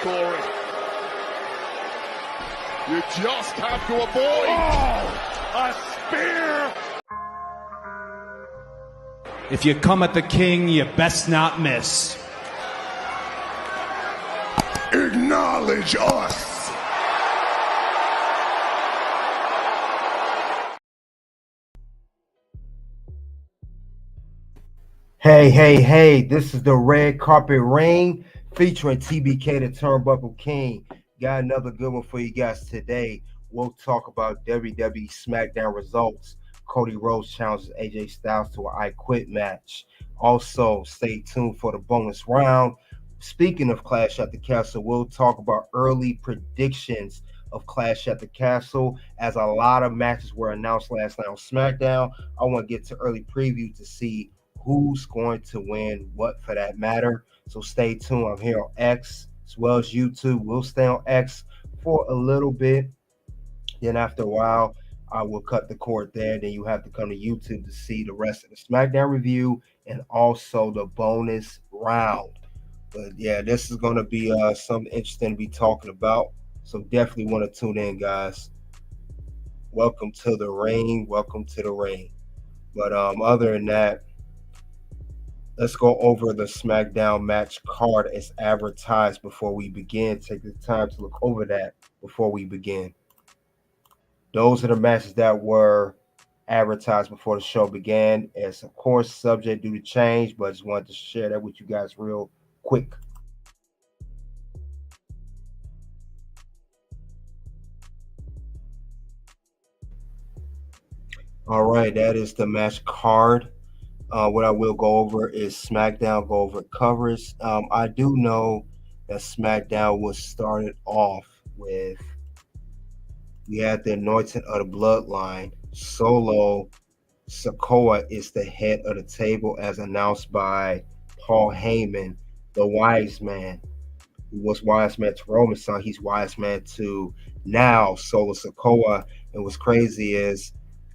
Corey. You just have to avoid. Oh, a spear. If you come at the king, you best not miss. Acknowledge us. Hey, this is the Red Carpet Ring featuring TBK, the Turnbuckle King. Got another good one for you guys today. We'll talk about WWE SmackDown results. Cody Rhodes challenges AJ Styles to an I Quit match. Also, stay tuned for the bonus round. Speaking of Clash at the Castle, we'll talk about early predictions of Clash at the Castle, as a lot of matches were announced last night on SmackDown. I want to get to early preview to see who's going to win what, for that matter. So stay tuned. I'm here on X as well as YouTube. We'll stay on X for a little bit. Then after a while, I will cut the cord there. Then you have to come to YouTube to see the rest of the SmackDown review and also the bonus round. But yeah, this is going to be something interesting to be talking about. So definitely want to tune in, guys. Welcome to the ring. Welcome to the ring. But other than that, let's go over the SmackDown match card as advertised before we begin. Take the time to look over that before we begin. Those are the matches that were advertised before the show began. As of course, subject due to change, but I just wanted to share that with you guys real quick. All right, that is the match card. What I will go over is SmackDown, go over coverage. I do know that SmackDown was started off with, we had the anointing of the bloodline. Solo Sikoa is the head of the table as announced by Paul Heyman, the wise man. He was wise man to Roman's son. He's wise man to now Solo Sikoa. And what's crazy is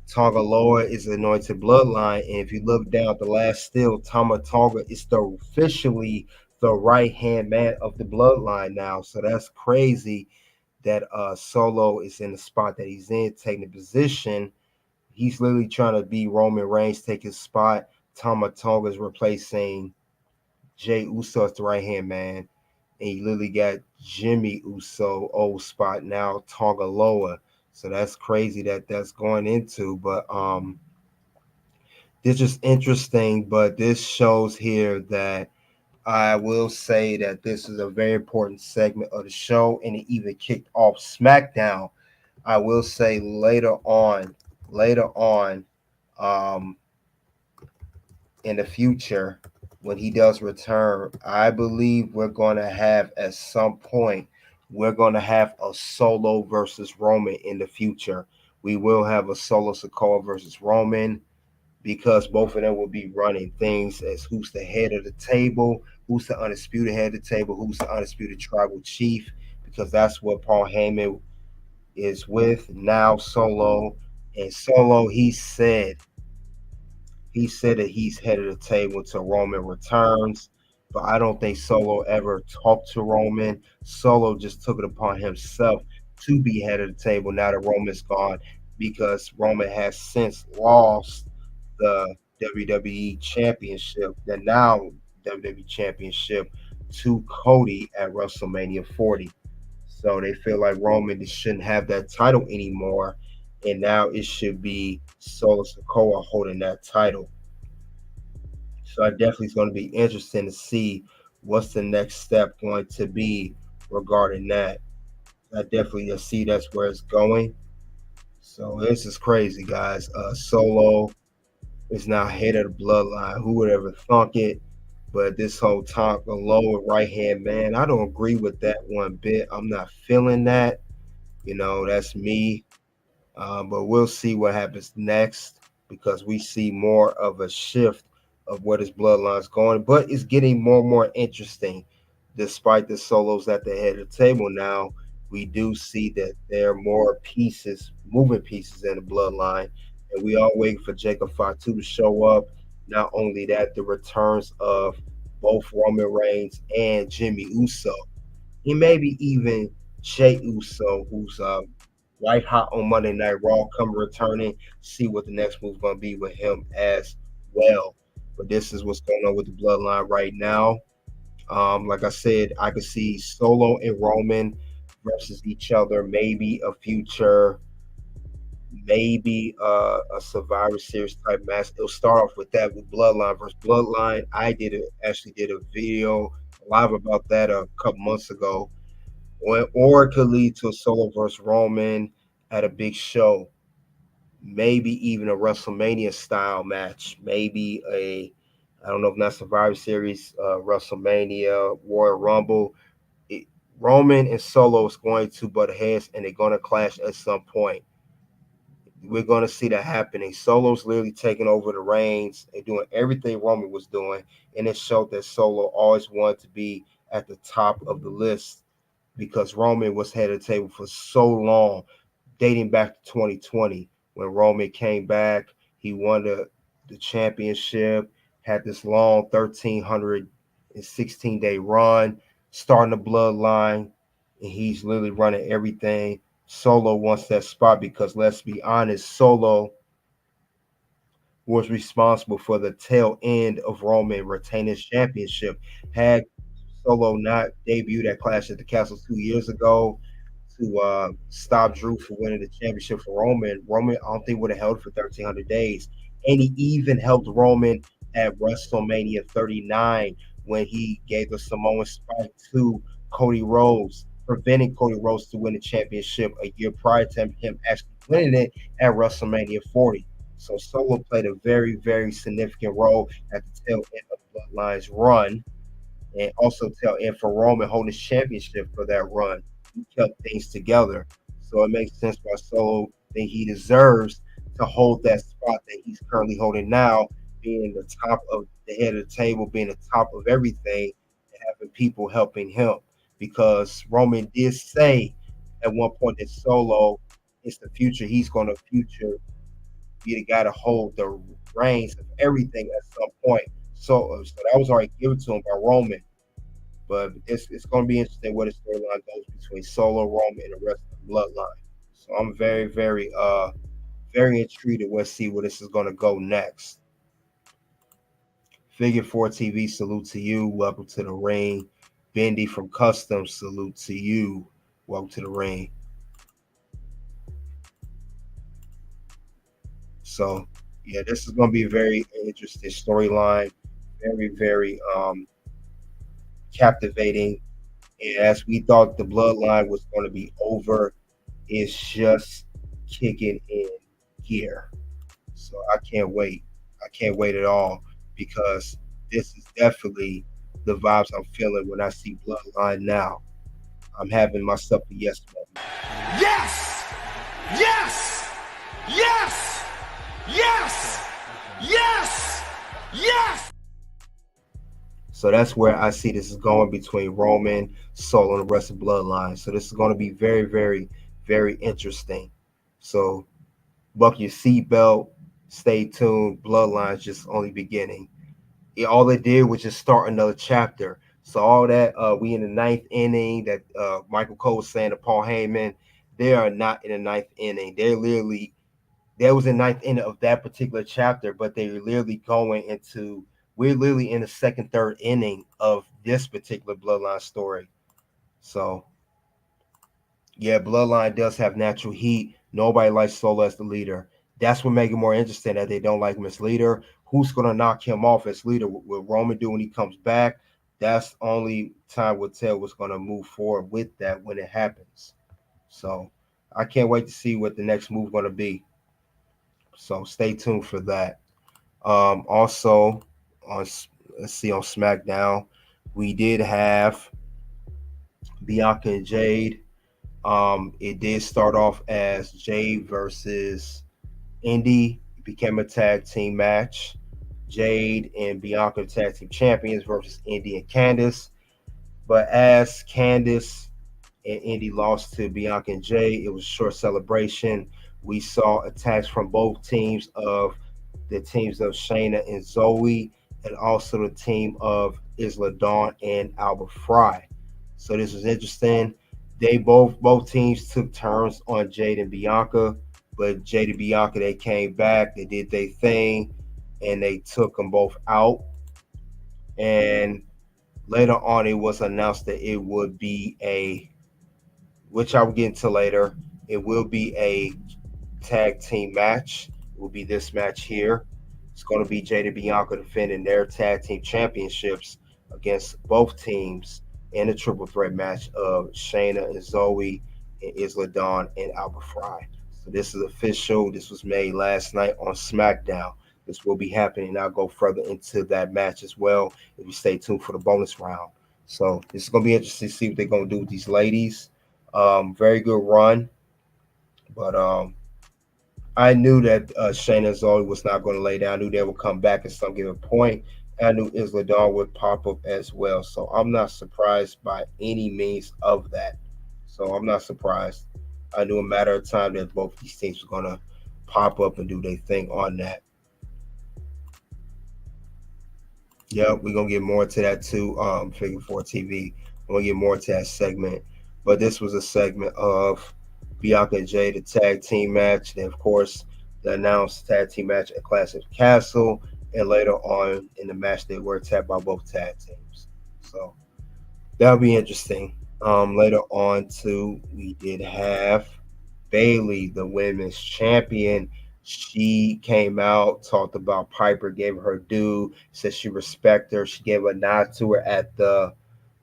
Tonga Loa is the anointed bloodline, and if you look down at the last still, Tonga is officially the right-hand man of the bloodline now. So that's crazy that Solo is in the spot that he's in, taking the position. He's literally trying to be Roman Reigns, take his spot. Tonga is replacing Jay Uso as the right-hand man, and he literally got Jimmy Uso, old spot, now Tonga Loa. So that's crazy that that's going into, but this is interesting. But this shows here that I will say that this is a very important segment of the show, and it even kicked off SmackDown. I will say later on, in the future, when he does return, I believe we're going to have at some point, we're going to have a Solo versus Roman in the future. We will have a Solo Sikoa versus Roman, because both of them will be running things as who's the head of the table, who's the undisputed head of the table, who's the undisputed tribal chief, because that's what Paul Heyman is with now. Solo, and Solo, he said that he's head of the table until Roman returns. But I don't think Solo ever talked to Roman. Solo just took it upon himself to be head of the table now that Roman's gone, because Roman has since lost the WWE Championship, the now WWE Championship, to Cody at WrestleMania 40. So they feel like Roman shouldn't have that title anymore, and now it should be Solo Sikoa holding that title. So I definitely is going to be interesting to see what's the next step going to be regarding that. I definitely see that's where it's going. So this is crazy, guys. Solo is now head of the bloodline. Who would ever thunk it? But this whole Tonga Loa right hand man, I don't agree with that one bit. I'm not feeling that. That's me. But we'll see what happens next, because we see more of a shift of where this bloodline's going. But it's getting more and more interesting. Despite the Solos at the head of the table now, we do see that there are more pieces, moving pieces in the bloodline. And we are waiting for Jacob Fatu to show up. Not only that, the returns of both Roman Reigns and Jimmy Uso. He maybe even Jey Uso, who's white hot on Monday Night Raw, come returning. See what the next move going to be with him as well. But this is what's going on with the bloodline right now. Like I said, I could see Solo and Roman versus each other. Maybe a future, maybe a Survivor Series type match. It'll start off with that with Bloodline versus Bloodline. Actually did a video live about that a couple months ago. Or it could lead to a Solo versus Roman at a big show. Maybe even a WrestleMania style match. Maybe I don't know if not Survivor Series, WrestleMania, Royal Rumble. It, Roman and Solo is going to butt heads and they're going to clash at some point. We're going to see that happening. Solo's literally taking over the reins and doing everything Roman was doing. And it showed that Solo always wanted to be at the top of the list because Roman was head of the table for so long, dating back to 2020 when Roman came back. He won the championship, had this long 1,316-day run, starting the bloodline, and he's literally running everything. Solo wants that spot because let's be honest, Solo was responsible for the tail end of Roman retaining his championship. Had Solo not debuted at Clash at the Castle 2 years ago to stop Drew from winning the championship for Roman, Roman I don't think would have held it for 1,300 days. And he even helped Roman at WrestleMania 39 when he gave the Samoan spike to Cody Rhodes, preventing Cody Rhodes to win the championship a year prior to him actually winning it at WrestleMania 40. So Solo played a very, very significant role at the tail end of Bloodline's run, and also tail end for Roman holding his championship for that run. He kept things together. So it makes sense why Solo think he deserves to hold that spot that he's currently holding now, being the top of the head of the table, being the top of everything, and having people helping him. Because Roman did say at one point that Solo is the future. He's going to future be the guy to hold the reins of everything at some point. So that was already given to him by Roman. But it's going to be interesting what the storyline goes between Solo, Roman, and the rest of the bloodline. So I'm very, very intrigued to see where this is going to go next. Figure 4 TV, salute to you. Welcome to the ring. Bendy from Customs, salute to you. Welcome to the ring. So yeah, this is going to be a very interesting storyline. Very, very captivating. And as we thought the bloodline was going to be over, it's just kicking in gear. So I can't wait. I can't wait at all because this is definitely the vibes I'm feeling when I see bloodline now. I'm having myself a yes moment. Yes! Yes! Yes! Yes! Yes! Yes! So that's where I see this is going between Roman, Solo, and the rest of Bloodline. So this is going to be very, very, very interesting. So buckle your seatbelt, stay tuned. Bloodline's just only beginning. All they did was just start another chapter. So all that we in the ninth inning that Michael Cole was saying to Paul Heyman, they are not in the ninth inning. They're literally that was the ninth inning of that particular chapter, but they're literally going into we're literally in the second, third inning of this particular bloodline story. So yeah, bloodline does have natural heat. Nobody likes Solo as the leader. That's what makes it more interesting that they don't like him as leader. Who's gonna knock him off as leader? Will Roman do when he comes back? That's only time will tell what's gonna move forward with that when it happens. So I can't wait to see what the next move gonna be. So stay tuned for that. Also on let's see on SmackDown, we did have Bianca and Jade. It did start off as Jade versus Indi. It became a tag team match. Jade and Bianca tag team champions versus Indi and Candice. But as Candice and Indi lost to Bianca and Jade, it was a short celebration. We saw attacks from both teams of the teams of Shayna and Zoe, and also the team of Isla Dawn and Albert Fry. So this was interesting. They both teams took turns on Jade and Bianca, but Jade and Bianca, they came back, they did their thing, and they took them both out. And later on, it was announced that it would be which I will get into later. It will be a tag team match. It will be this match here. It's going to be Jade and Bianca defending their tag team championships against both teams in a triple threat match of Shayna and Zoe and Isla Dawn and Alba Fry. So this is official. This was made last night on SmackDown. This will be happening. I'll go further into that match as well if you stay tuned for the bonus round. So this is going to be interesting to see what they're going to do with these ladies. Very good run, but I knew that Shayna Zoe was not going to lay down. I knew they would come back at some given point. I knew Isla Dawn would pop up as well. So I'm not surprised by any means of that. So I'm not surprised. I knew a matter of time that both these teams were going to pop up and do their thing on that. Yeah, we're going to get more to that too, Figure 4 TV. We're going to get more to that segment. But this was a segment of Bianca and Jade, a tag team match. Then, of course, the announced tag team match at Clash of the Castle. And later on in the match, they were attacked by both tag teams. So that'll be interesting. Later on, too, we did have Bayley, the women's champion. She came out, talked about Piper, gave her due, said she respect her. She gave a nod to her at the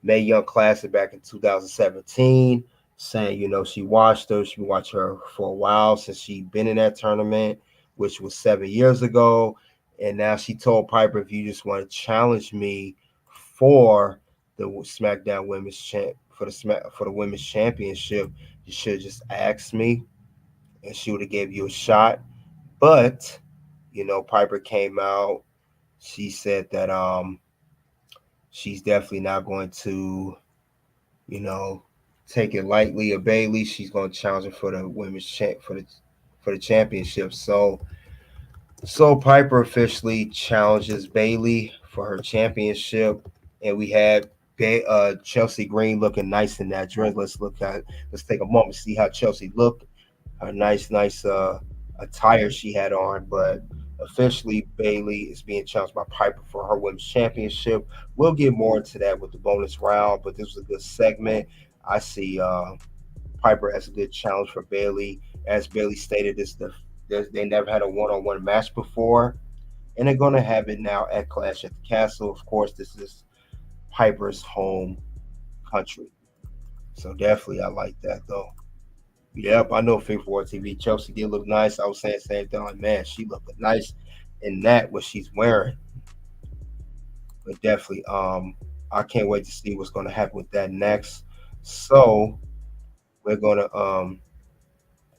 Mae Young Classic back in 2017, saying, she watched her. She watched her for a while since she'd been in that tournament, which was 7 years ago. And now she told Piper, if you just want to challenge me for the SmackDown Women's for the Women's Championship, you should just ask me, and she would have gave you a shot. But Piper came out. She said that she's definitely not going to take it lightly of Bayley. She's going to challenge her for the for the championship. So Piper officially challenges Bayley for her championship, and we had Chelsea Green looking nice in that dress. Let's take a moment to see how Chelsea looked. Her nice attire she had on, but officially Bayley is being challenged by Piper for her women's championship. We'll get more into that with the bonus round, but this was a good segment. I see Piper as a good challenge for Bayley. As Bayley stated, they never had a one-on-one match before, and they're going to have it now at Clash at the Castle. Of course, this is Piper's home country, so definitely I like that though. Yep, I know Figure 4 TV. Chelsea did look nice. I was saying the same thing. Like, man, she looked nice in that what she's wearing. But definitely, I can't wait to see what's going to happen with that next. So we're going to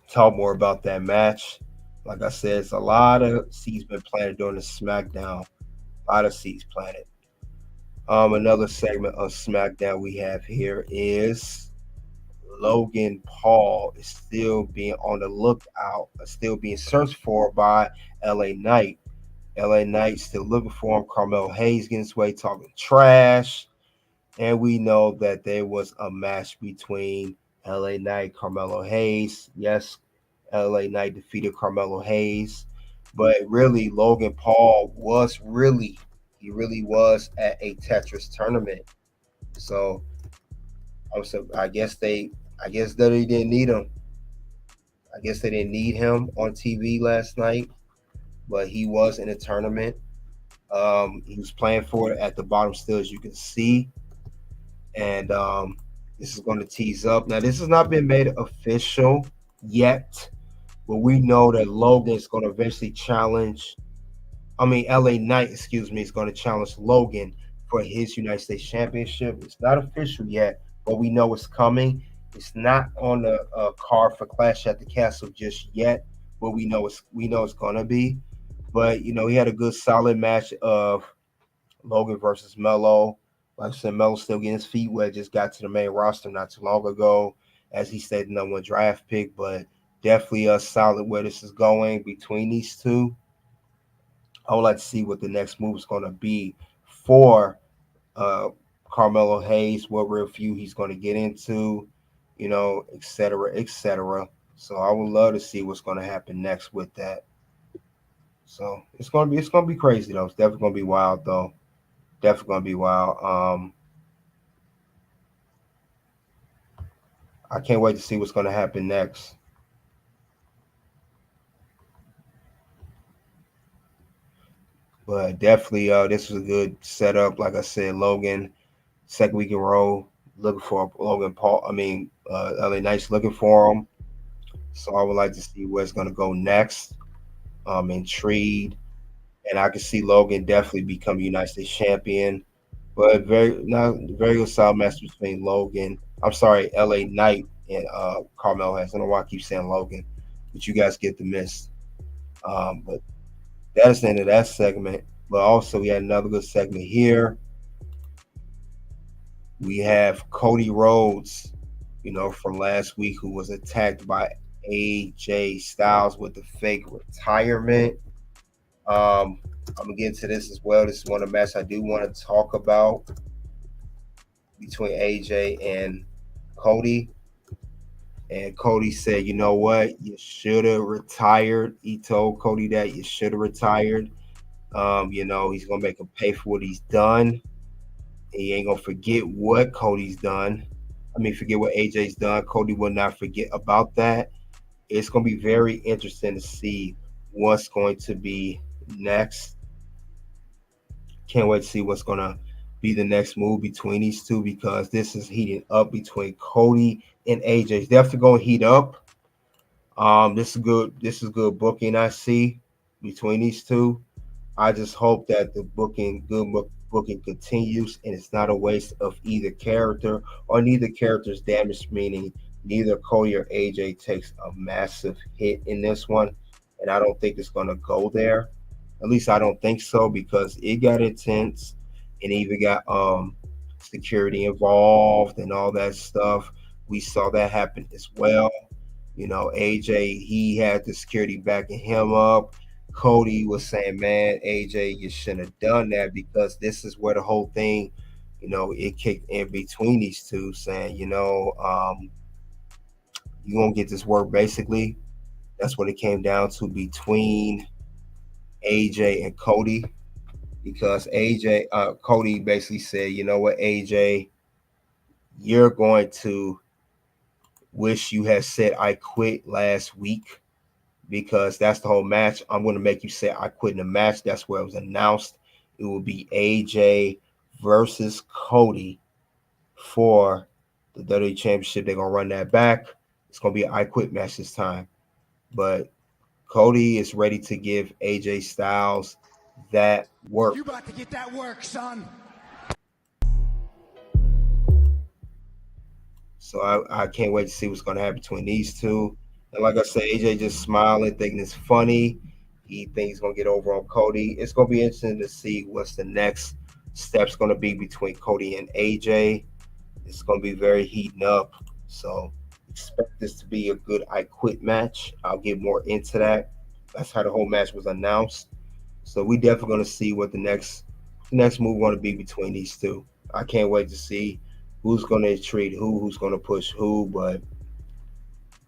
talk more about that match. Like I said, it's a lot of seeds been planted during the SmackDown. A lot of seeds planted. Another segment of SmackDown we have here is Logan Paul is still being on the lookout, still being searched for by LA Knight. LA Knight still looking for him. Carmelo Hayes getting his way, talking trash. And we know that there was a match between LA Knight, Carmelo Hayes. Yes, LA Knight defeated Carmelo Hayes. But really, Logan Paul was he really was at a Tetris tournament. So I guess that they didn't need him. I guess they didn't need him on TV last night, but he was in a tournament. He was playing for it at the bottom still, as you can see. And this is going to tease up. Now, this has not been made official yet, but we know that Logan is going to eventually LA Knight, is going to challenge Logan for his United States Championship. It's not official yet, but we know it's coming. It's not on the card for Clash at the Castle just yet, but we know it's going to be. But he had a good solid match of Logan versus Melo. Like I said, Melo's still getting his feet wet. Just got to the main roster not too long ago, as he stayed the number one draft pick. But definitely a solid where this is going between these two. I would like to see what the next move is going to be for Carmelo Hayes, what real feud he's going to get into, et cetera, et cetera. So I would love to see what's going to happen next with that. So it's gonna be crazy though. It's definitely gonna be wild though. Definitely gonna be wild. I can't wait to see what's gonna happen next. But definitely, this was a good setup. Like I said, Logan, second week in a row, looking for Logan Paul. LA Knights looking for him. So I would like to see where it's gonna go next. I'm intrigued, and I can see Logan definitely become United States champion. But very good solid match between Logan. I'm sorry, LA Knight and Carmelo Hayes. I don't know why I keep saying Logan, but you guys get the miss. But that is the end of that segment. But also we had another good segment here. We have Cody Rhodes, from last week, who was attacked by AJ Styles with the fake retirement. I'm gonna get into this as well. This is one of the matches I do want to talk about between AJ and Cody. And Cody said, you know what? You should have retired. He told Cody that you should have retired. He's gonna make him pay for what he's done. He ain't gonna forget what Cody's done. Forget what AJ's done. Cody will not forget about that. It's gonna be very interesting to see what's going to be next. Can't wait to see what's gonna be the next move between these two, because this is heating up between Cody and AJ. It's definitely gonna heat up. This is good. This is good booking I see between these two. I just hope that the booking continues, and it's not a waste of either character, or neither character's damaged, meaning neither Cody or AJ takes a massive hit in this one. And I don't think it's gonna go there. At least I don't think so, because it got intense, and even got security involved and all that stuff. We saw that happen as well. AJ, he had the security backing him up. Cody was saying, man, AJ, you shouldn't have done that, because this is where the whole thing, it kicked in between these two, saying, you won't get this work, basically. That's what it came down to between AJ and Cody, because Cody basically said, you know what, AJ, you're going to wish you had said I quit last week, because that's the whole match. I'm going to make you say I quit in the match. That's where it was announced. It will be AJ versus Cody for the WWE Championship. They're going to run that back. It's going to be an I quit match this time. But Cody is ready to give AJ Styles that work. You about to get that work, son. So I can't wait to see what's going to happen between these two. And like I said, AJ just smiling, thinking it's funny. He thinks he's going to get over on Cody. It's going to be interesting to see what's the next steps going to be between Cody and AJ. It's going to be very heating up. So expect this to be a good I quit match. I'll get more into that. That's how the whole match was announced. So we definitely going to see what the next move going to be between these two. I can't wait to see who's going to treat who's going to push who, but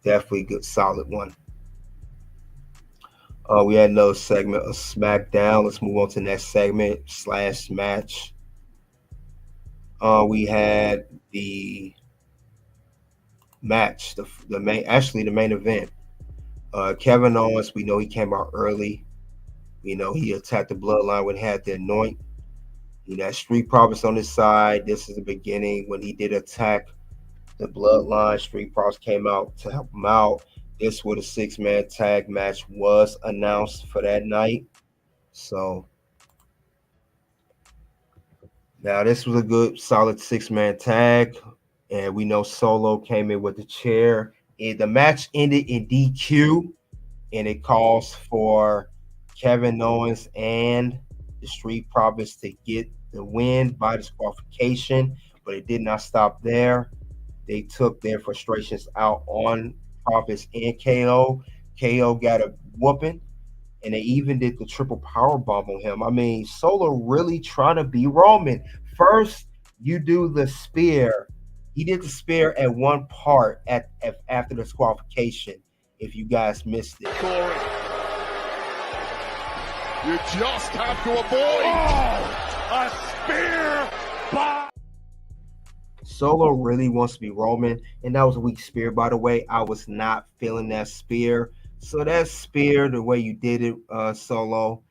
definitely a good solid one. We had another segment of SmackDown. Let's move on to the next segment / match. We had the match, the main event. Kevin Owens, we know he came out early. He attacked the bloodline when he had the anoint. He had Street Profits on his side. This is the beginning when he did attack the bloodline. Street Profits came out to help him out. This was a 6-man tag match was announced for that night. So now this was a good solid 6-man tag. And we know Solo came in with the chair. And the match ended in DQ. And it calls for Kevin Owens and the Street Profits to get the win by disqualification. But it did not stop there. They took their frustrations out on Profits and KO. KO got a whooping, and they even did the triple power bomb on him. Solo really trying to be Roman. First, You do the spear. He did the spear at one part after the disqualification. If you guys missed it, Corey. You just have to avoid a spear by Solo really wants to be Roman, and that was a weak spear, by the way. I was not feeling that spear. So that spear, the way you did it, Solo,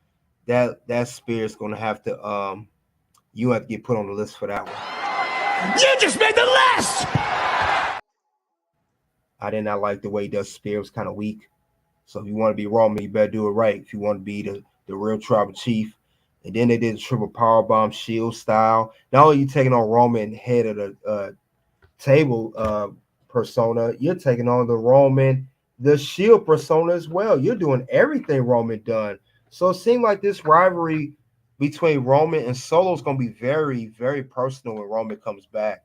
that spear is gonna have to you have to get put on the list for that one. You just made the list! I did not like the way he does spear. It was kind of weak. So if you want to be Roman, you better do it right. If you want to be the real tribal chief. And then they did the triple powerbomb shield style. Not only are you taking on Roman head of the table persona, you're taking on the shield persona as well. You're doing everything Roman done. So it seemed like this rivalry between Roman and Solo is going to be very, very personal when Roman comes back.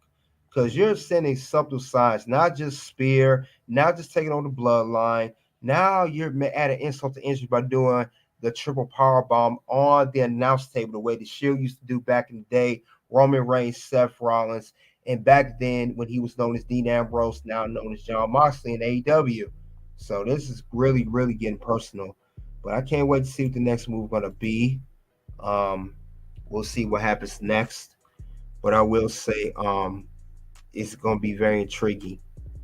Because you're sending subtle signs, not just spear, not just taking on the bloodline. Now you're adding insult to injury by doing the triple power bomb on the announce table, the way the Shield used to do back in the day. Roman Reigns, Seth Rollins, and back then when he was known as Dean Ambrose, now known as Jon Moxley in AEW. So this is really, really getting personal. But I can't wait to see what the next move is going to be. We'll see what happens next. But I will say it's going to be very intriguing.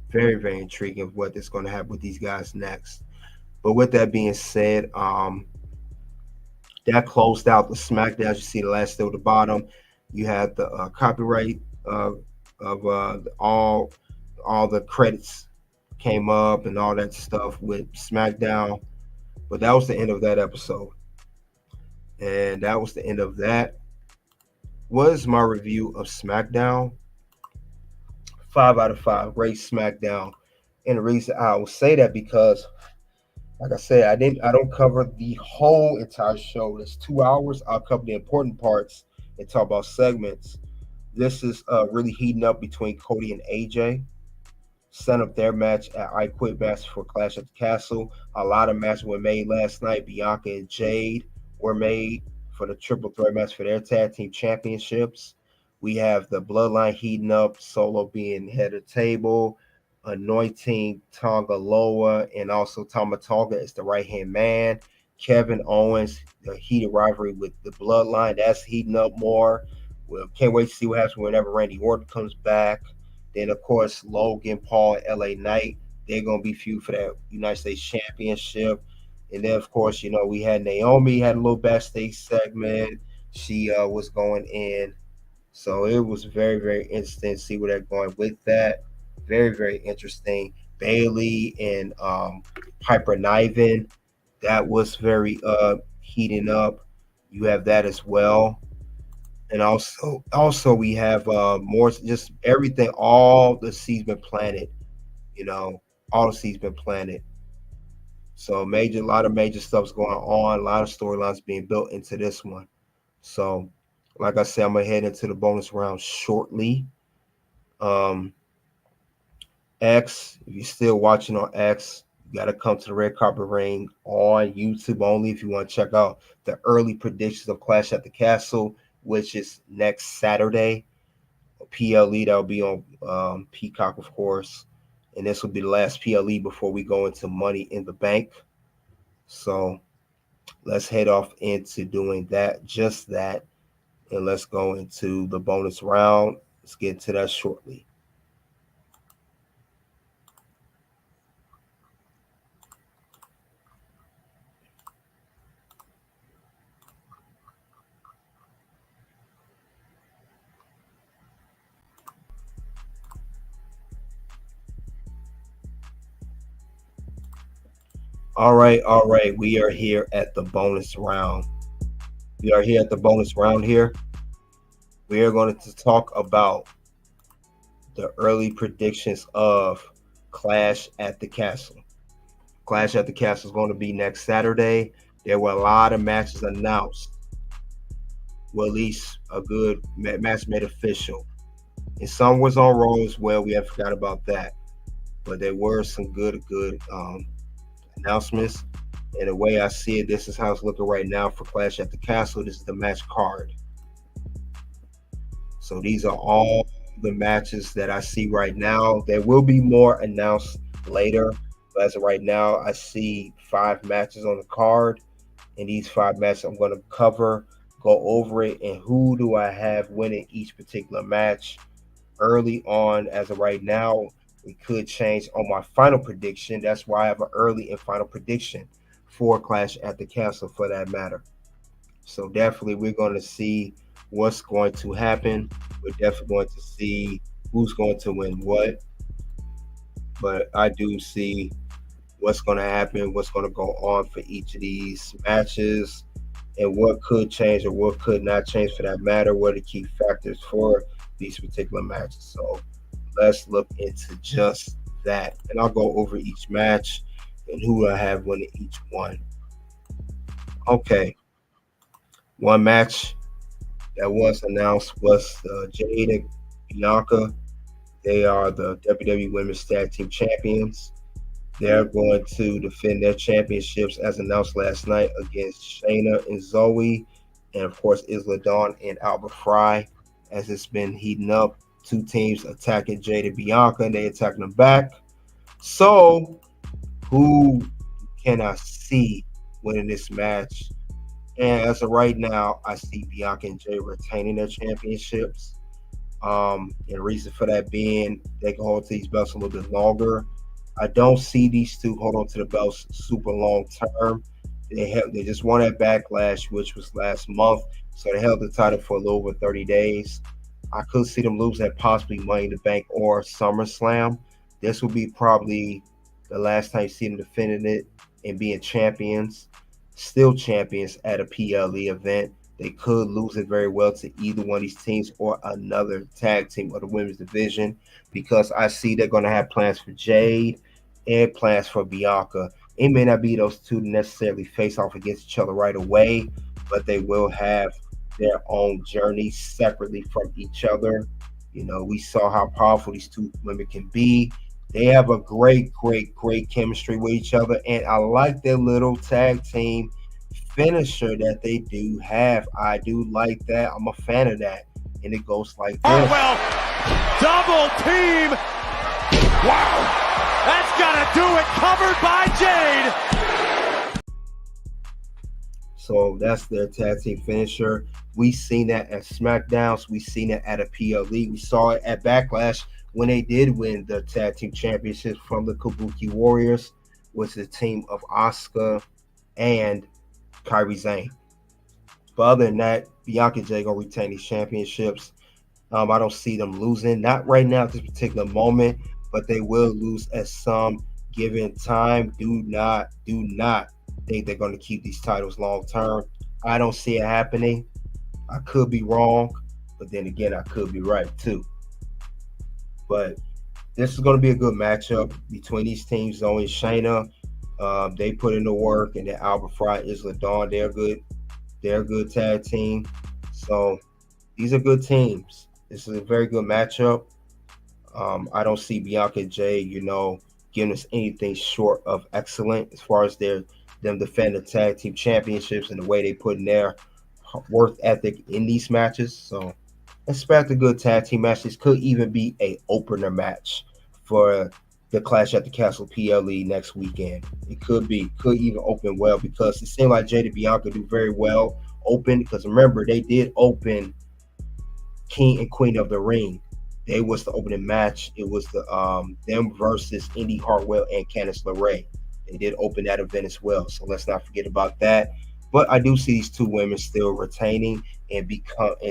Very, very intriguing of what is going to happen with these guys next. But with that being said, that closed out the SmackDown. As you see the last still at the bottom, you had the copyright of all the credits came up and all that stuff with SmackDown. But that was the end of that episode. And that was the end of that. Was my review of SmackDown. 5 out of 5. Great SmackDown. And the reason I will say that because, like I said, I don't cover the whole entire show. It's 2 hours. I'll cover the important parts and talk about segments. This is really heating up between Cody and AJ. Set up their match at I Quit match for Clash at the Castle. A lot of matches were made last night. Bianca and Jade were made for the triple threat match for their tag team championships. We have the bloodline heating up, Solo being head of table, anointing Tonga Loa, and also Tama Tonga is the right-hand man. Kevin Owens, the heated rivalry with the bloodline, that's heating up more. Well, can't wait to see what happens whenever Randy Orton comes back. Then, of course, Logan Paul and LA Knight, they're going to be feud for that United States Championship. And then, of course, we had Naomi had a little backstage segment. She was going in. So it was very, very interesting to see where they're going with that. Very, very interesting. Bailey and Piper Niven, that was very heating up. You have that as well. And also we have more, just everything, all the seeds been planted, all the seeds been planted. So a lot of major stuff's going on, a lot of storylines being built into this one. So like I said, I'm going to head into the bonus round shortly. X, if you're still watching on X, you got to come to the Red Carpet Ring on YouTube only if you want to check out the early predictions of Clash at the Castle, which is next Saturday. PLE, that'll be on Peacock, of course. And this will be the last PLE before we go into Money in the Bank. So let's head off into doing just that. And let's go into the bonus round. Let's get into that shortly. All right. We are here at the bonus round. We are here. We are going to talk about the early predictions of Clash at the Castle. Clash at the Castle is going to be next Saturday. There were a lot of matches announced. Well, at least a good match made official. And some was on Raw as well. We have forgot about that. But there were some good announcements. And the way I see it, this is how it's looking right now for Clash at the Castle. This is the match card. So these are all the matches that I see right now. There will be more announced later. But as of right now, I see 5 matches on the card. And these 5 matches I'm going to cover, go over it, and who do I have winning each particular match. Early on, as of right now, it could change on my final prediction. That's why I have an early and final prediction for Clash at the Castle, for that matter. So definitely we're going to see what's going to happen. We're definitely going to see who's going to win what. But I do see what's going to happen, what's going to go on for each of these matches, and what could change or what could not change, for that matter, what are the key factors for these particular matches. So let's look into just that. And I'll go over each match and who I have winning each one. Okay. One match that was announced was Jade and Bianca. They are the WWE Women's Tag Team Champions. They're going to defend their championships as announced last night against Shayna and Zoe, and of course Isla Dawn and Alba Fry. As it's been heating up, 2 teams attacking Jade and Bianca, and they attacking them back. So who can I see winning this match? And as of right now, I see Bianca and Jay retaining their championships. And the reason for that being they can hold to these belts a little bit longer. I don't see these two hold on to the belts super long term. They just won at Backlash, which was last month. So they held the title for a little over 30 days. I could see them lose at possibly Money in the Bank or SummerSlam. This will be probably the last time you see them defending it and being champions. Still champions at a PLE event. They could lose it very well to either one of these teams or another tag team of the women's division, because I see they're going to have plans for Jade and plans for Bianca. It may not be those two necessarily face off against each other right away, but they will have their own journey separately from each other. You know, we saw how powerful these two women can be. They have a great chemistry with each other, and I like their little tag team finisher that they do have. I do like that. I'm a fan of that. And it goes like this. Hartwell, double team. Wow. That's got to do it. Covered by Jade. So that's their tag team finisher. We've seen that at SmackDown. We've seen it at a PLE. We saw it at Backlash when they did win the tag team championships from the Kabuki Warriors, which is a team of Asuka and Kairi Sane. But other than that, Bianca and Jay gonna retain these championships. I don't see them losing, not right now at this particular moment, but they will lose at some given time. Do not think they're going to keep these titles long term. I don't see it happening. I could be wrong, but then again, I could be right too. But this is going to be a good matchup between these teams. Zoe and Shayna, they put in the work, and then Alba Fry, Isla Dawn, they're good. They're a good tag team. So these are good teams. This is a very good matchup. I don't see Bianca and Jay, giving us anything short of excellent as far as them defending tag team championships and the way they put in their work ethic in these matches. So expect a good tag team match. This could even be a opener match for the Clash at the Castle PLE next weekend. It could even open well, because it seemed like Jade and Bianca do very well open, because remember, they did open King and Queen of the Ring. They was the opening match. It was the them versus Indi, Hartwell, and Candice LeRae. They did open that event as well, so let's not forget about that. But I do see these two women still retaining and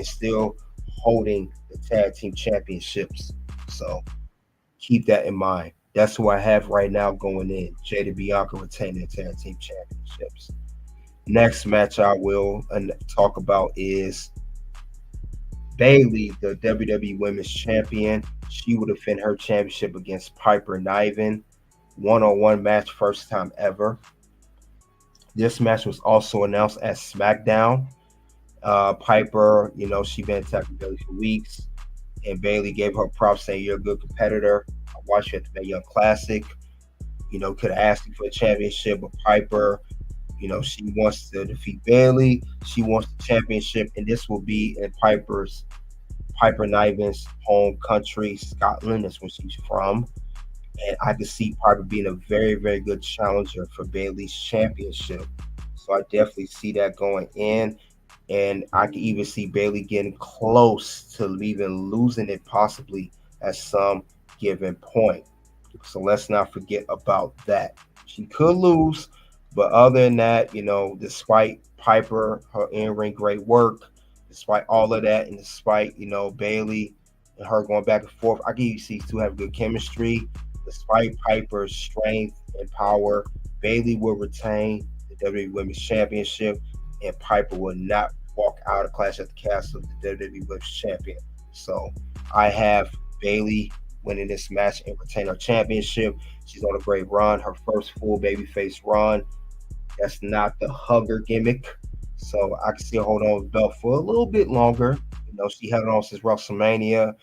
still holding the tag team championships. So keep that in mind. That's who I have right now going in. Jade and Bianca retaining the tag team championships. Next match I will talk about is Bayley, the WWE Women's Champion. She will defend her championship against Piper Niven. One-on-one match, first time ever. This match was also announced at SmackDown. Piper, she been attacking Bayley for weeks, and Bayley gave her props, saying, "You're a good competitor. I watched you at the Mae Young Classic. Could have asked you for a championship, but Piper, she wants to defeat Bayley. She wants the championship, and this will be in Piper's Piper Niven's home country, Scotland. That's where she's from. And I could see Piper being a very, very good challenger for Bayley's championship. So I definitely see that going in. And I can even see Bayley getting close to even losing it possibly at some given point. So let's not forget about that. She could lose, but other than that, despite Piper, her in-ring great work, despite all of that, and despite, Bayley and her going back and forth, I can even see these two have good chemistry. Despite Piper's strength and power, Bayley will retain the WWE Women's Championship, and Piper will not walk out of Clash at the Castle as the WWE Women's Champion. So I have Bayley winning this match and retain her championship. She's on a great run, her first full babyface run. That's not the hugger gimmick. So I can see her hold on to the belt for a little bit longer. She had it on since WrestleMania.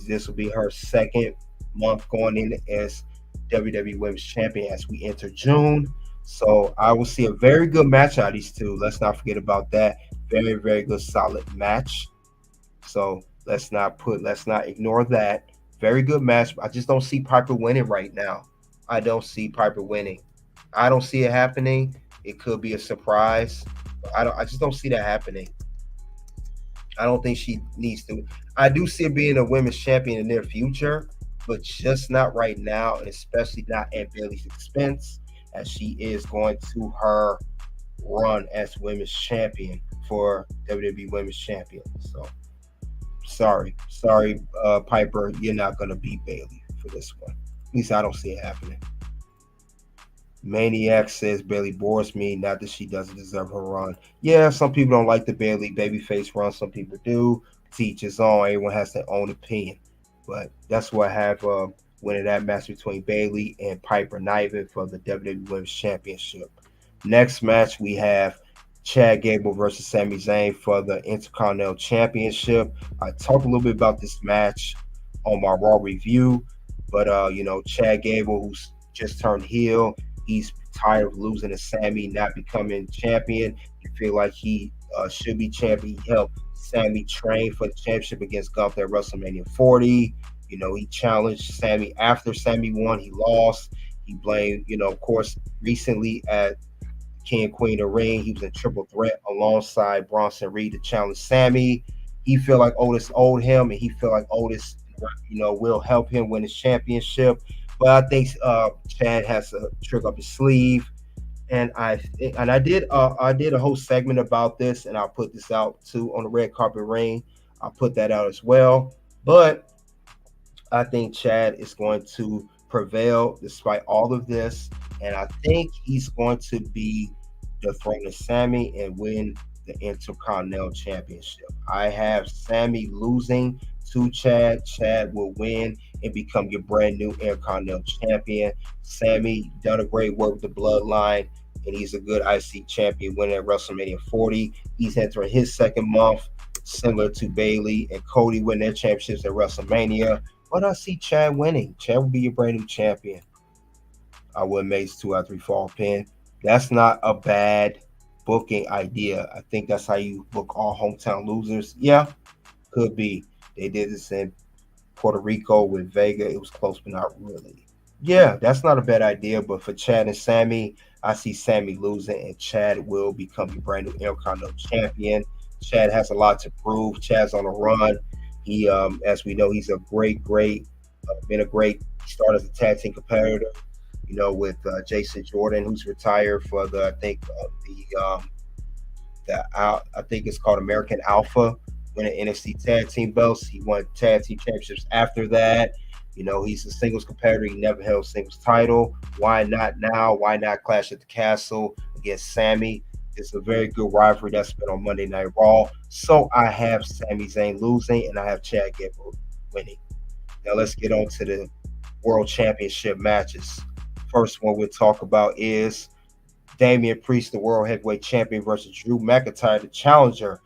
This will be her second month going in as WWE Women's Champion as we enter June. So I will see a very good match out of these two. Let's not forget about that. Very, very good, solid match. So let's not ignore that. Very good match. I just don't see Piper winning right now. I don't see Piper winning. I don't see it happening. It could be a surprise. But I just don't see that happening. I don't think she needs to. I do see her being a women's champion in the near future, but just not right now, and especially not at Bayley's expense, as she is going to her run as women's champion for WWE Women's Champion. So sorry, Piper, you're not going to beat Bayley for this one. At least I don't see it happening. Maniac says Bayley bores me, not that she doesn't deserve her run. Yeah, some people don't like the Bayley babyface run. Some people do. Teach his own. Everyone has their own opinion. But that's what I have winning that match between Bayley and Piper Niven for the WWE Women's Championship. Next match, we have Chad Gable versus Sami Zayn for the Intercontinental Championship. I talked a little bit about this match on my Raw review, but Chad Gable, who's just turned heel, he's tired of losing to Sami, not becoming champion. He feel like he should be champion. He helped Sami train for the championship against Gunther at WrestleMania 40. He challenged Sami after Sami won. He lost. He blamed, of course, recently at King and Queen of the Ring, he was in triple threat alongside Bronson Reed to challenge Sami. He feel like Otis owed him, and he feel like Otis, will help him win his championship. But I think Chad has a trick up his sleeve, and I did a whole segment about this, and I'll put this out too on the Red Carpet Ring. I'll put that out as well. But I think Chad is going to prevail despite all of this, and I think he's going to be dethroning Sami and win the Intercontinental Championship. I have Sami losing to Chad. Chad will win and become your brand new Intercontinental Champion. Sami done a great work with the Bloodline, and he's a good IC champion winning at WrestleMania 40. He's entering his second month, similar to Bayley and Cody winning their championships at WrestleMania. But I see Chad winning. Chad will be your brand new champion. I would make 2 out of 3 fall pin. That's not a bad booking idea. I think that's how you book all hometown losers. Yeah, could be. They did this in Puerto Rico with Vega. It was close, but not really. Yeah, that's not a bad idea. But for Chad and Sami, I see Sami losing, and Chad will become your brand new Intercontinental Champion. Chad has a lot to prove. Chad's on a run. He, as we know, he's a great, been a great start as a tag team competitor. With Jason Jordan, who's retired for I think it's called American Alpha, winning NXT tag team belts. He won tag team championships after that. He's a singles competitor. He never held a singles title. Why not now? Why not Clash at the Castle against Sami? It's a very good rivalry that's been on Monday Night Raw. So I have Sami Zayn losing, and I have Chad Gable winning. Now let's get on to the World Championship matches. First one we'll talk about is Damian Priest, the World Heavyweight Champion, versus Drew McIntyre, the challenger,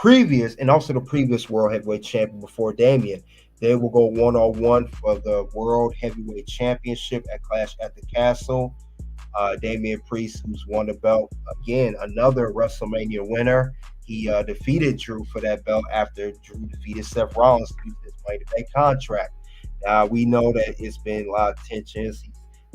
and also the previous World Heavyweight Champion before Damian. They will go one-on-one for the World Heavyweight Championship at Clash at the Castle. Damian Priest, who's won the belt again, another WrestleMania winner. He defeated Drew for that belt after Drew defeated Seth Rollins to use his Money in the Bank contract. Now we know that it's been a lot of tensions.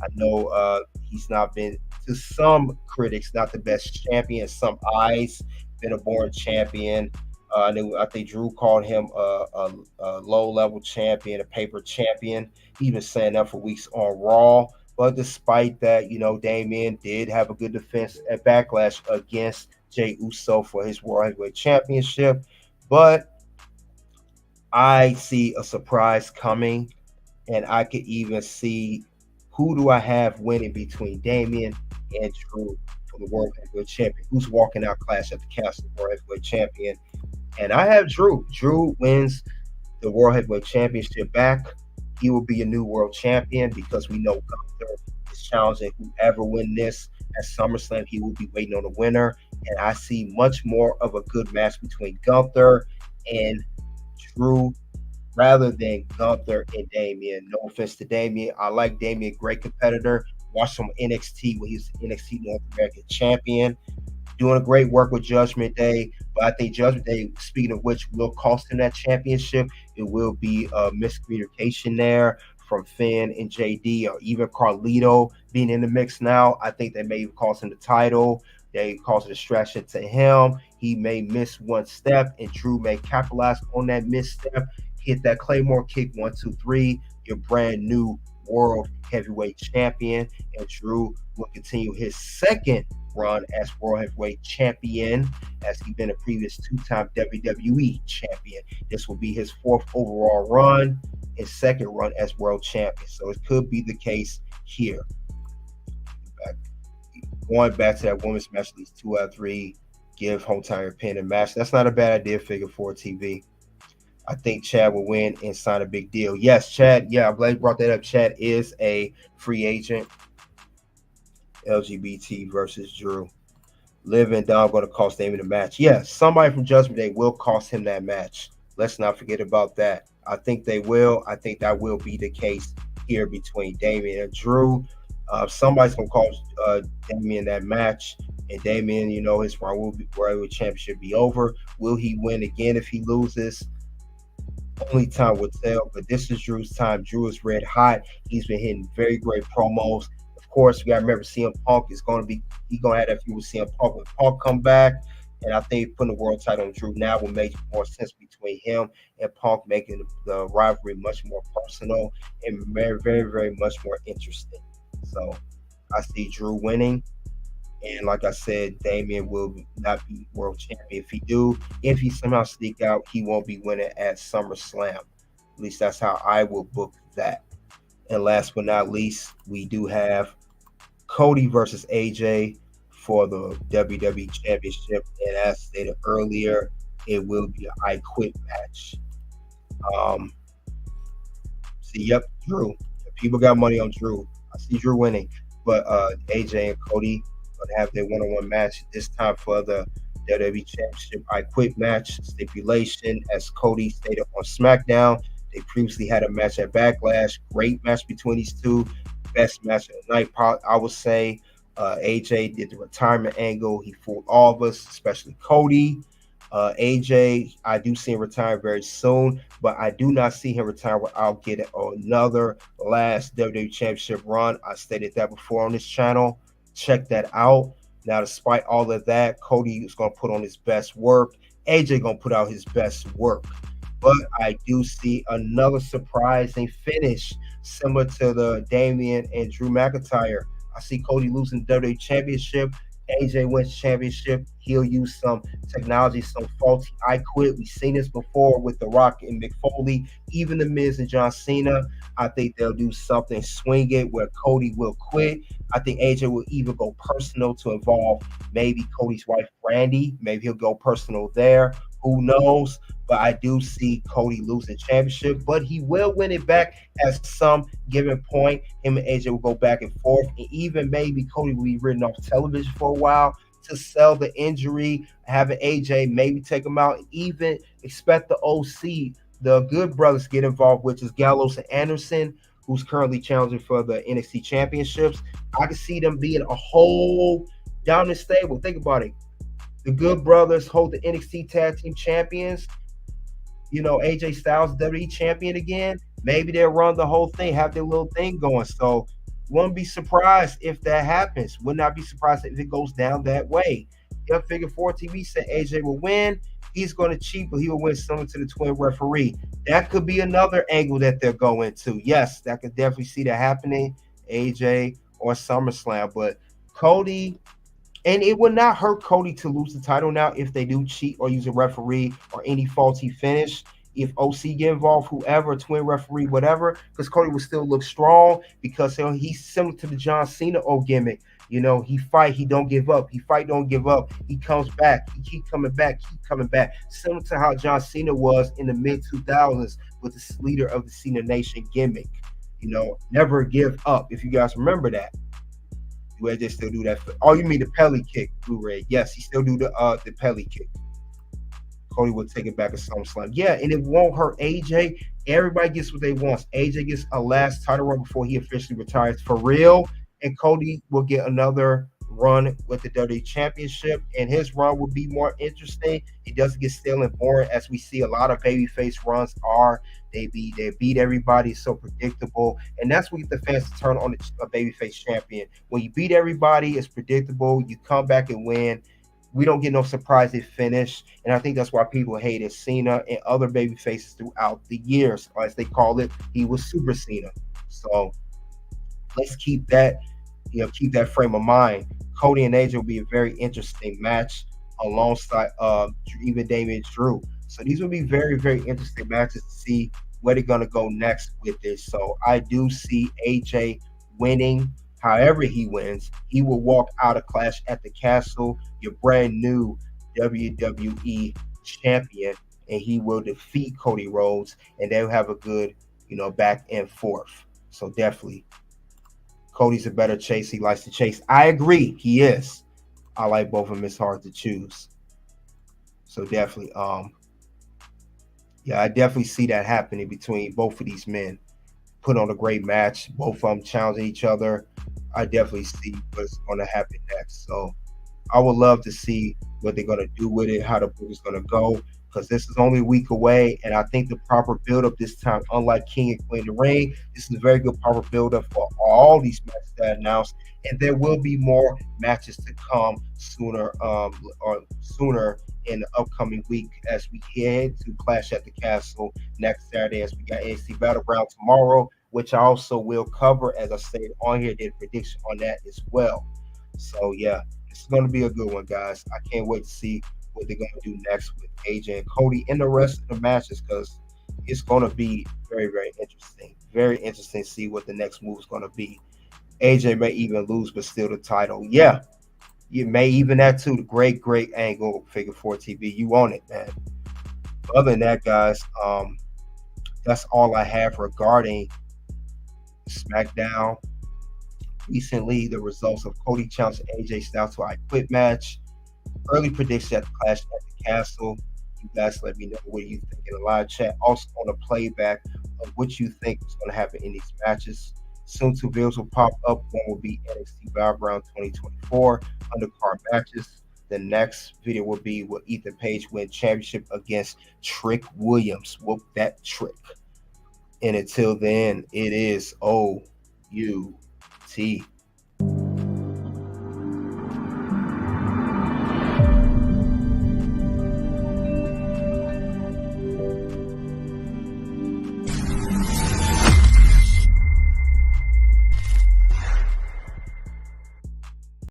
I know he's not been, to some critics, not the best champion. In some eyes, been a born champion. I think Drew called him a low-level champion, a paper champion. He been saying that for weeks on Raw. But despite that, Damian did have a good defense at Backlash against Jey Uso for his World Heavyweight Championship. But I see a surprise coming, and I could even see who do I have winning between Damian and Drew for the World Heavyweight Champion. Who's walking out Clash at the Castle World Heavyweight Champion? And I have Drew. Drew wins the World Heavyweight Championship back. He will be a new world champion because we know Gunther is challenging whoever win this at SummerSlam. He will be waiting on the winner. And I see much more of a good match between Gunther and Drew rather than Gunther and Damian. No offense to Damian. I like Damian, great competitor. Watched him on NXT when he was the NXT North American champion. Doing a great work with Judgment Day. But I think Judgment Day, speaking of which, will cost him that championship. It will be a miscommunication there from Finn and JD, or even Carlito being in the mix now. I think they may cost him the title. They cause a distraction to him. He may miss one step, and Drew may capitalize on that misstep. Hit that Claymore kick, 1, 2, 3. Your brand new World Heavyweight Champion, and Drew will continue his second run as World Heavyweight Champion, as he's been a previous 2-time WWE Champion. This will be his 4th overall run, his 2nd run as World Champion. So it could be the case here. Going back to that women's match, at least 2 out of 3, give hometown a pin and match. That's not a bad idea, figure 4 TV. I think Chad will win and sign a big deal. Yes, Chad. Yeah, I'm glad you brought that up. Chad is a free agent. LGBT versus Drew. Liv and Dom going to cost Damien the match. Yes, somebody from Judgment Day will cost him that match. Let's not forget about that. I think they will. I think that will be the case here between Damien and Drew. Somebody's going to cost Damien that match. And Damien, his World Championship be over. Will he win again if he loses? Only time will tell, but this is Drew's time. Drew is red hot. He's been hitting very great promos. Of course, we got to remember CM Punk is going to have that feud with CM Punk when Punk come back. And I think putting the world title on Drew now will make more sense between him and Punk, making the rivalry much more personal and very, very, very much more interesting. So I see Drew winning. And like I said, Damien will not be world champion. If he somehow sneak out, he won't be winning at SummerSlam. At least that's how I will book that. And last but not least, we do have Cody versus AJ for the WWE Championship. And as stated earlier, it will be an I Quit match. Drew. People got money on Drew. I see Drew winning. But AJ and Cody going to have their one-on-one match this time for the WWE Championship I Quit match stipulation. As Cody stated on SmackDown, they previously had a match at Backlash. Great match between these two. Best match of the night, I would say. AJ did the retirement angle. He fooled all of us, especially Cody. AJ, I do see him retire very soon, but I do not see him retire without getting another last WWE Championship run. I stated that before on this channel. Check that out. Now, despite all of that, Cody is going to put on his best work. AJ going to put out his best work. But I do see another surprising finish similar to the Damian and Drew McIntyre. I see Cody losing the WWE Championship. AJ wins championship. He'll use some technology, some faulty I Quit. We've seen this before with The Rock and Mick Foley, even The Miz and John Cena. I think they'll do something, swing it, where Cody will quit. I think AJ will even go personal to involve maybe Cody's wife, Brandy. Maybe he'll go personal there. Who knows? But I do see Cody losing championship, but he will win it back at some given point. Him and AJ will go back and forth, and even maybe Cody will be written off television for a while to sell the injury, having AJ maybe take him out, and even expect the OC, the Good Brothers, get involved, which is Gallows and Anderson, who's currently challenging for the NXT championships. I can see them being a whole down the stable. Think about it. The Good Brothers hold the NXT Tag Team Champions. AJ Styles WWE champion again. Maybe they'll run the whole thing, have their little thing going. So wouldn't be surprised if that happens. Would not be surprised if it goes down that way. Figure 4 TV said AJ will win. He's going to cheat, but he will win similar to the twin referee. That could be another angle that they're going to. Yes, that could definitely see that happening, AJ or SummerSlam. But Cody, and it would not hurt Cody to lose the title now if they do cheat or use a referee or any faulty finish. If OC get involved, whoever, twin referee, whatever, because Cody would still look strong because he's similar to the John Cena old gimmick. He fight, he don't give up. He fight, don't give up. He comes back. He keep coming back, Similar to how John Cena was in the mid-2000s with the leader of the Cena Nation gimmick. Never give up. If you guys remember that. Do AJ still do that? Oh, you mean the Pelly kick, Blu-ray? Yes, he still do the Pelly kick. Cody will take it back at SummerSlam. Yeah, and it won't hurt AJ. Everybody gets what they want. AJ gets a last title run before he officially retires for real, and Cody will get another run with the WWE Championship, and his run will be more interesting. It doesn't get stale and boring as we see a lot of babyface runs are. They beat everybody, so predictable, and that's what the fans turn on a babyface champion. When you beat everybody, it's predictable. You come back and win. We don't get no surprise finish, and I think that's why people hated Cena and other baby faces throughout the years, or as they call it, he was Super Cena. So let's keep that, keep that frame of mind. Cody and AJ will be a very interesting match alongside even Damien Drew. So these will be very, very interesting matches to see where they're gonna go next with this. So I do see AJ winning. However he wins, he will walk out of Clash at the Castle, your brand new WWE champion, and he will defeat Cody Rhodes, and they'll have a good, back and forth. So definitely, Cody's a better chase. He likes to chase. I agree, he is. I like both of them. It's hard to choose. So definitely, I definitely see that happening between both of these men. Put on a great match. Both of them challenging each other. I definitely see what's going to happen next. So I would love to see what they're going to do with it, how the book is going to go, because this is only a week away. And I think the proper build-up this time, unlike King and Queen of the Ring, this is a very good proper build-up for all these matches that are announced. And there will be more matches to come sooner in the upcoming week as we head to Clash at the Castle next Saturday, as we got NXT Battleground tomorrow, which I also will cover, as I said on here, did a prediction on that as well. So yeah, it's going to be a good one, guys. I can't wait to see what they're going to do next with AJ and Cody and the rest of the matches, because it's going to be very, very interesting. Very interesting to see what the next move is going to be. AJ may even lose, but still the title. Yeah, you may even that too. The great, great angle, Figure 4 TV. You own it, man. Other than that, guys, that's all I have regarding SmackDown. Recently, the results of Cody challenging AJ Styles to a I Quit match. Early prediction at the Clash at the Castle. You guys let me know what you think in the live chat. Also on a playback of what you think is going to happen in these matches. Soon two videos will pop up. One will be NXT Battleground 2024 undercard matches. The next video will be will Ethan Page win championship against Trick Williams. Whoop that trick. And until then, it is OUT.